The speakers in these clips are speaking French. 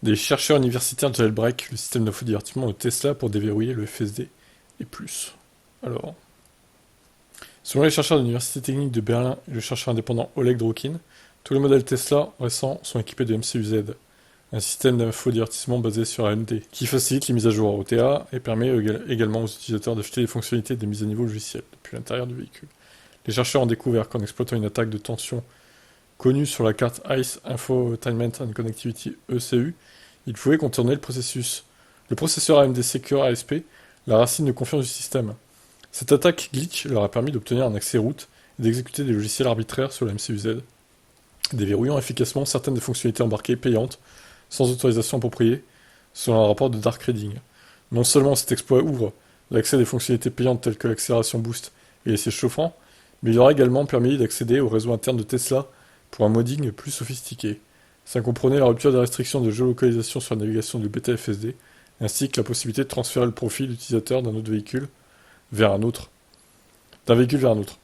Des chercheurs universitaires jailbreak le système d'infodivertissement de Tesla pour déverrouiller le FSD et plus. Alors, selon les chercheurs de l'Université technique de Berlin et le chercheur indépendant Oleg Droukin, tous les modèles Tesla récents sont équipés de MCUZ, un système d'infodivertissement basé sur AMD, qui facilite les mises à jour OTA et permet également aux utilisateurs d'acheter les fonctionnalités des mises à niveau logicielles depuis l'intérieur du véhicule. Les chercheurs ont découvert qu'en exploitant une attaque de tension connue sur la carte ICE Infotainment and Connectivity ECU, ils pouvaient contourner le processus. Le processeur AMD Secure ASP, la racine de confiance du système. Cette attaque glitch leur a permis d'obtenir un accès root et d'exécuter des logiciels arbitraires sur la MCUZ, déverrouillant efficacement certaines des fonctionnalités embarquées payantes sans autorisation appropriée, selon un rapport de Dark Reading. Non seulement cet exploit ouvre l'accès à des fonctionnalités payantes telles que l'accélération boost et les sièges chauffants, mais il aura également permis d'accéder au réseau interne de Tesla pour un modding plus sophistiqué. Ça comprenait la rupture des restrictions de géolocalisation sur la navigation du bêta-FSD, ainsi que la possibilité de transférer le profil d'utilisateur d'un autre véhicule vers un autre. D'un véhicule vers un autre.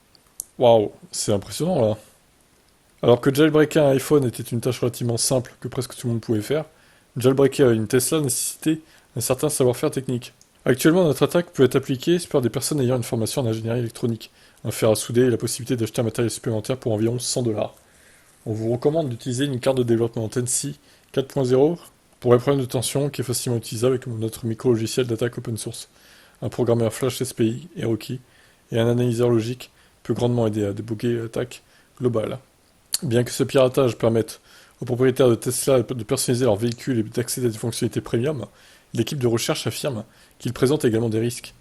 Waouh, c'est impressionnant là. Alors que jailbreaker un iPhone était une tâche relativement simple que presque tout le monde pouvait faire, jailbreaker une Tesla nécessitait un certain savoir-faire technique. Actuellement, notre attaque peut être appliquée par des personnes ayant une formation en ingénierie électronique, un fer à souder et la possibilité d'acheter un matériel supplémentaire pour environ 100 $. On vous recommande d'utiliser une carte de développement Tennessee 4.0 pour les problèmes de tension qui est facilement utilisable avec notre micro-logiciel d'attaque open source, un programmeur Flash SPI, Heroku, et un analyseur logique peut grandement aider à débugger l'attaque globale. Bien que ce piratage permette aux propriétaires de Tesla de personnaliser leur véhicule et d'accéder à des fonctionnalités premium, l'équipe de recherche affirme qu'il présente également des risques.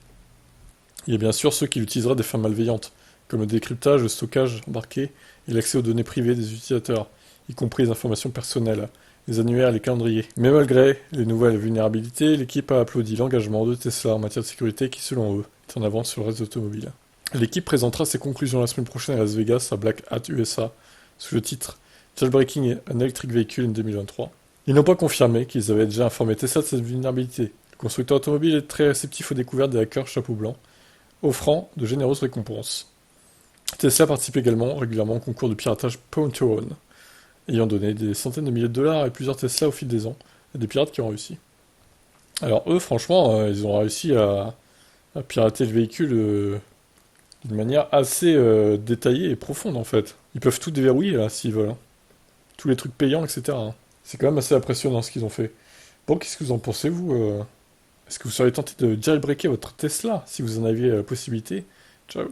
Il y a bien sûr ceux qui l'utiliseraient des fins malveillantes, comme le décryptage, le stockage embarqué et l'accès aux données privées des utilisateurs, y compris les informations personnelles, les annuaires et les calendriers. Mais malgré les nouvelles vulnérabilités, l'équipe a applaudi l'engagement de Tesla en matière de sécurité qui, selon eux, est en avance sur le reste d'automobiles. L'équipe présentera ses conclusions la semaine prochaine à Las Vegas à Black Hat USA, sous le titre Jailbreaking an Electric Vehicle en 2023. Ils n'ont pas confirmé qu'ils avaient déjà informé Tesla de cette vulnérabilité. Le constructeur automobile est très réceptif aux découvertes des hackers chapeau blanc, offrant de généreuses récompenses. Tesla participe également régulièrement au concours de piratage Pwnturon, ayant donné des centaines de milliers de dollars à plusieurs Tesla au fil des ans, et des pirates qui ont réussi. Alors eux, franchement, ils ont réussi à pirater le véhicule d'une manière assez détaillée et profonde en fait. Ils peuvent tout déverrouiller là, s'ils veulent, hein. Tous les trucs payants, etc., hein. C'est quand même assez impressionnant ce qu'ils ont fait. Bon, qu'est-ce que vous en pensez, vous Est-ce que vous seriez tenté de jailbreaker votre Tesla si vous en aviez la possibilité? Ciao.